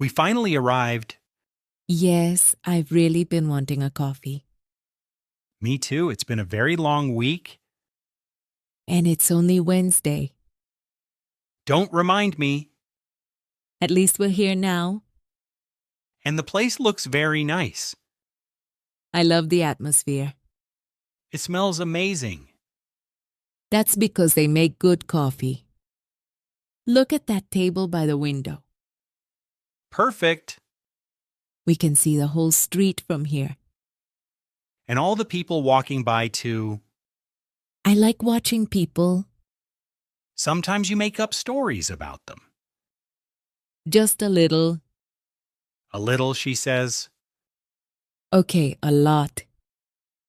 We finally arrived. Yes, I've really been wanting a coffee. Me too. It's been a very long week. And it's only Wednesday. Don't remind me. At least we're here now. And the place looks very nice. I love the atmosphere. It smells amazing. That's because they make good coffee. Look at that table by the window. Perfect. We can see the whole street from here. And all the people walking by too. I like watching people. Sometimes you make up stories about them. Just a little. A little, she says. Okay, a lot.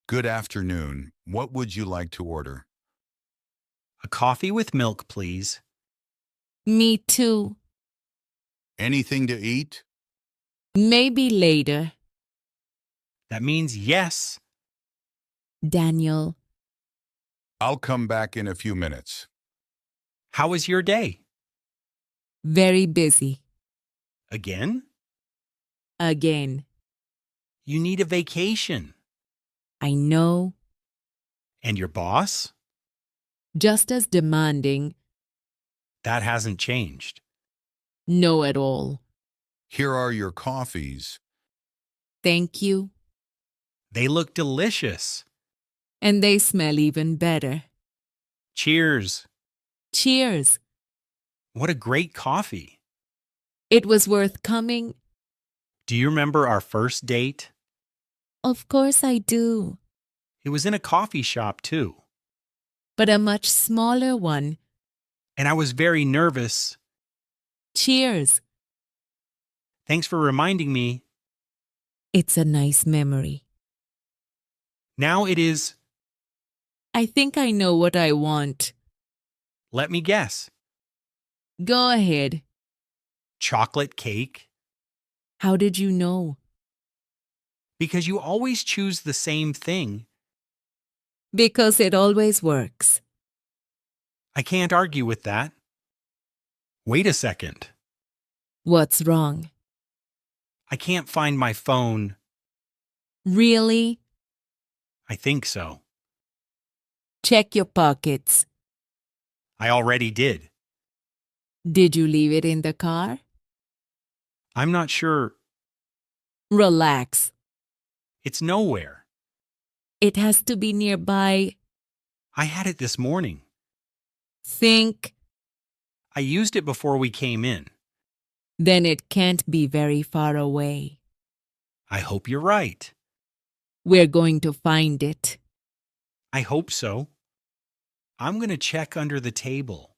Good afternoon. What would you like to order? A coffee with milk, please. Me too. Anything to eat? Maybe later. That means yes. Daniel. I'll come back in a few minutes. How was your day? Very busy. Again? Again. You need a vacation. I know. And your boss? Just as demanding. That hasn't changed. No at all. Here are your coffees. Thank you. They look delicious. And they smell even better. Cheers. Cheers. What a great coffee. It was worth coming. Do you remember our first date? Of course I do. It was in a coffee shop too. But a much smaller one. And I was very nervous. Cheers. Thanks for reminding me. It's a nice memory. Now it is, I think I know what I want. let me guess, Go ahead. chocolate cake? How did you know? Because you always choose the same thing. Because it always works. I can't argue with that. Wait a second. What's wrong? I can't find my phone. Really? I think so. Check your pockets. I already did. Did you leave it in the car? I'm not sure. Relax. It's nowhere. It has to be nearby. I had it this morning. Think. I used it before we came in. Then it can't be very far away. I hope you're right. We're going to find it. I hope so. I'm going to check under the table.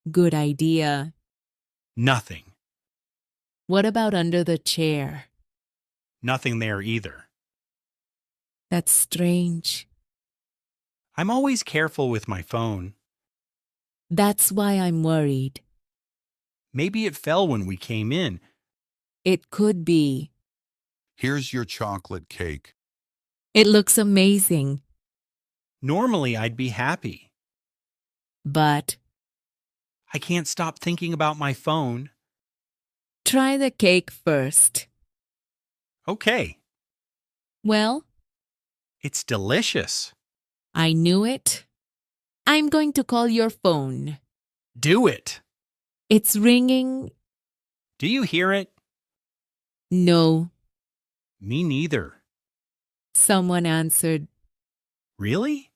Good idea. Nothing. What about under the chair? Nothing there either. That's strange. I'm always careful with my phone. That's why I'm worried. Maybe it fell when we came in. It could be. Here's your chocolate cake. It looks amazing. Normally I'd be happy. But I can't stop thinking about my phone. try the cake first. Okay. Well, It's delicious. I knew it. I'm going to call your phone. Do it. It's ringing. Do you hear it? No. Me neither. Someone answered. Really?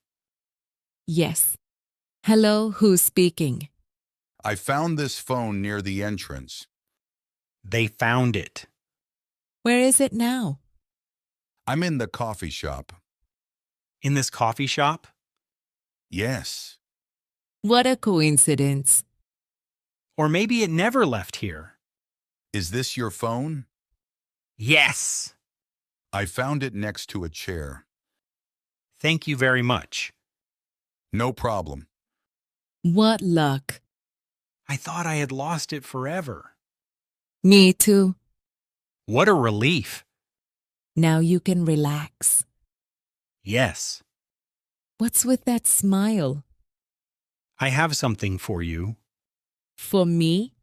Yes. Hello, who's speaking? I found this phone near the entrance. They found it. Where is it now? I'm in the coffee shop. In this coffee shop? Yes. What a coincidence. Or maybe it never left here. Is this your phone? Yes. I found it next to a chair. Thank you very much. No problem. What luck. I thought I had lost it forever. Me too. What a relief. Now you can relax. Yes. What's with that smile? I have something for you. For me?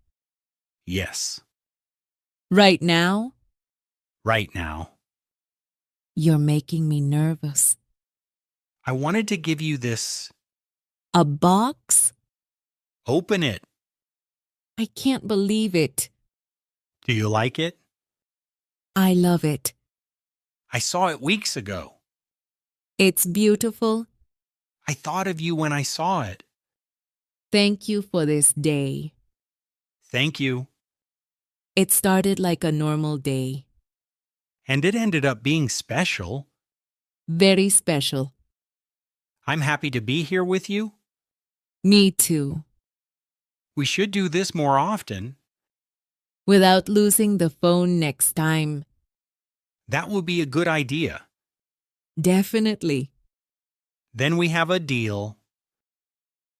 Yes. Right now, Right now. you're making me nervous. I wanted to give you this. A box? Open it. I can't believe it. Do you like it? I love it. I saw it weeks ago. It's beautiful. I thought of you when I saw it. Thank you for this day. Thank you. It started like a normal day. And it ended up being special. Very special. I'm happy to be here with you. Me too. We should do this more often. Without losing the phone next time. That would be a good idea. Definitely. Then we have a deal.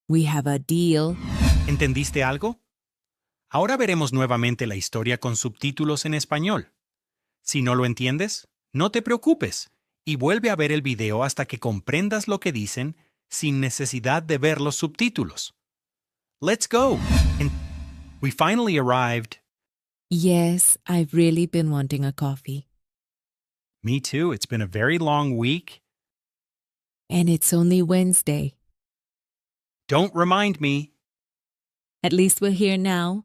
We have a deal. ¿Entendiste algo? Ahora veremos nuevamente la historia con subtítulos en español. Si no lo entiendes, no te preocupes y vuelve a ver el video hasta que comprendas lo que dicen sin necesidad de ver los subtítulos. Let's go! And we finally arrived. Yes, I've really been wanting a coffee. Me too. It's been a very long week. And it's only Wednesday. Don't remind me. At least we're here now.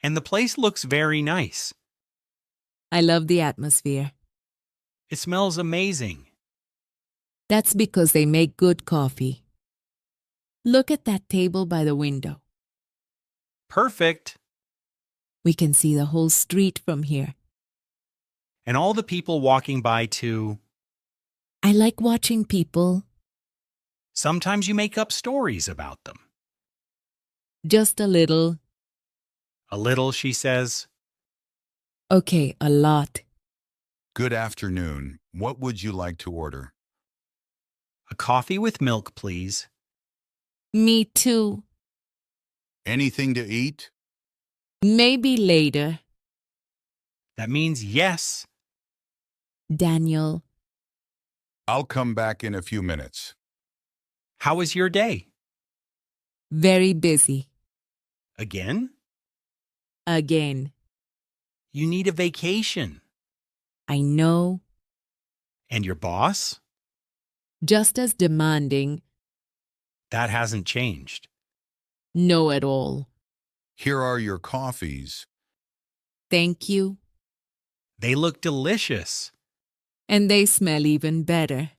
And the place looks very nice. I love the atmosphere. It smells amazing. That's because they make good coffee. Look at that table by the window. Perfect. We can see the whole street from here. And all the people walking by too. I like watching people. Sometimes you make up stories about them. Just a little. A little, she says. Okay, a lot. Good afternoon. What would you like to order? A coffee with milk, please. Me too. Anything to eat? Maybe later. That means yes. Daniel, I'll come back in a few minutes. How was your day? very busy. Again? Again. You need a vacation. I know. And your boss? Just as demanding. That hasn't changed. No at all. Here are your coffees. Thank you. They look delicious. And they smell even better.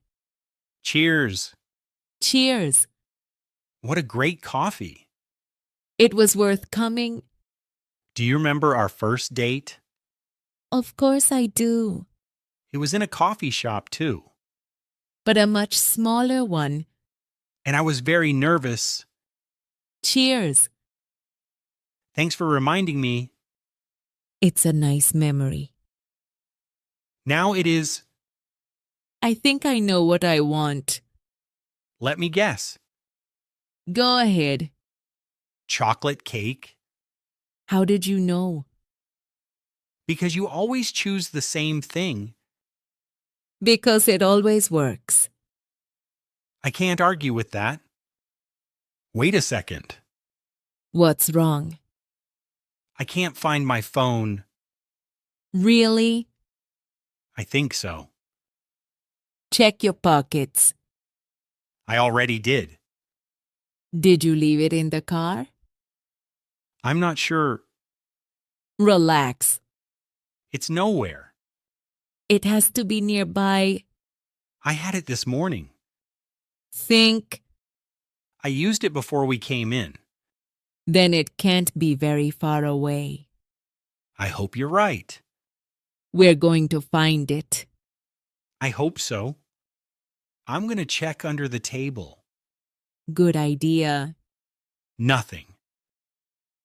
Cheers. Cheers. What a great coffee. It was worth coming. Do you remember our first date? Of course I do. It was in a coffee shop, too. But a much smaller one. And I was very nervous. Cheers. Thanks for reminding me. It's a nice memory. Now it is, I think I know what I want. let me guess, Go ahead. chocolate cake. How did you know? Because you always choose the same thing. Because it always works. I can't argue with that. Wait a second. What's wrong? I can't find my phone. Really? I think so. Check your pockets. I already did. Did you leave it in the car? I'm not sure. Relax. It's nowhere. It has to be nearby. I had it this morning. Think. I used it before we came in. Then it can't be very far away. I hope you're right. We're going to find it. I hope so. I'm going to check under the table. Good idea. Nothing.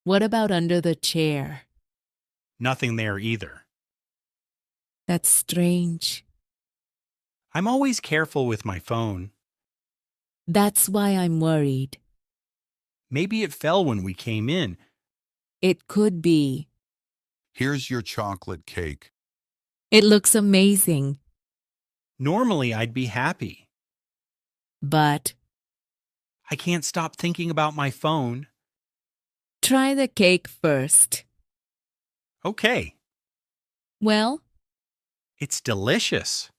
What about under the chair? Nothing there either. That's strange. I'm always careful with my phone. That's why I'm worried. Maybe it fell when we came in. It could be. Here's your chocolate cake. It looks amazing. Normally, I'd be happy. But I can't stop thinking about my phone. try the cake first. Okay. Well, It's delicious.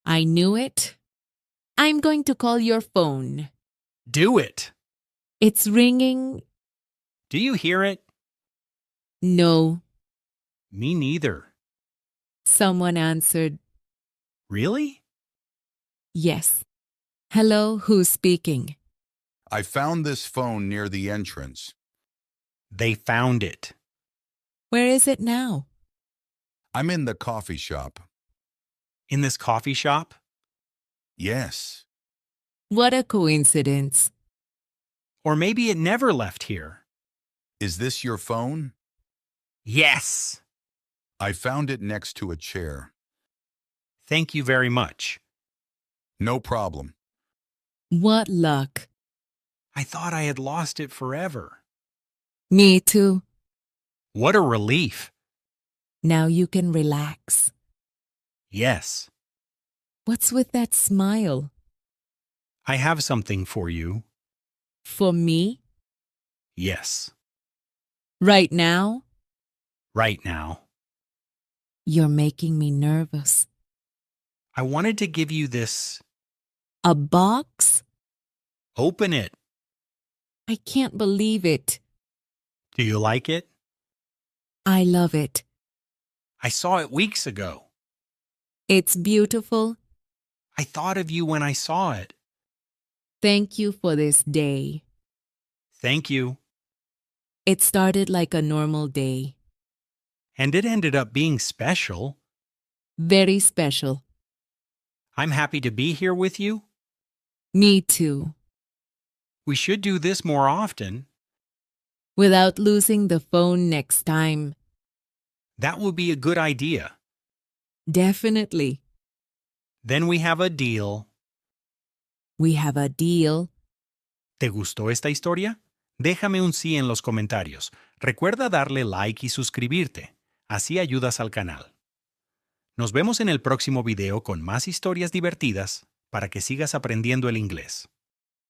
I knew it. I'm going to call your phone. Do it. It's ringing. Do you hear it? No. Me neither. Someone answered. Really? Yes. Hello, who's speaking? I found this phone near the entrance. They found it. Where is it now? I'm in the coffee shop. In this coffee shop? Yes. What a coincidence. Or maybe it never left here. Is this your phone? Yes. I found it next to a chair. Thank you very much. No problem. What luck. I thought I had lost it forever. Me too. What a relief. Now you can relax. Yes. What's with that smile? I have something for you. For me? Yes. Right now? Right now. You're making me nervous. I wanted to give you this. A box? Open it. I can't believe it. Do you like it? I love it. I saw it weeks ago. It's beautiful. I thought of you when I saw it. Thank you for this day. Thank you. It started like a normal day. And it ended up being special. Very special. I'm happy to be here with you. Me too. We should do this more often. Without losing the phone next time. That would be a good idea. Definitely. Then we have a deal. We have a deal. ¿Te gustó esta historia? Déjame un sí en los comentarios. Recuerda darle like y suscribirte. Así ayudas al canal. Nos vemos en el próximo video con más historias divertidas para que sigas aprendiendo el inglés.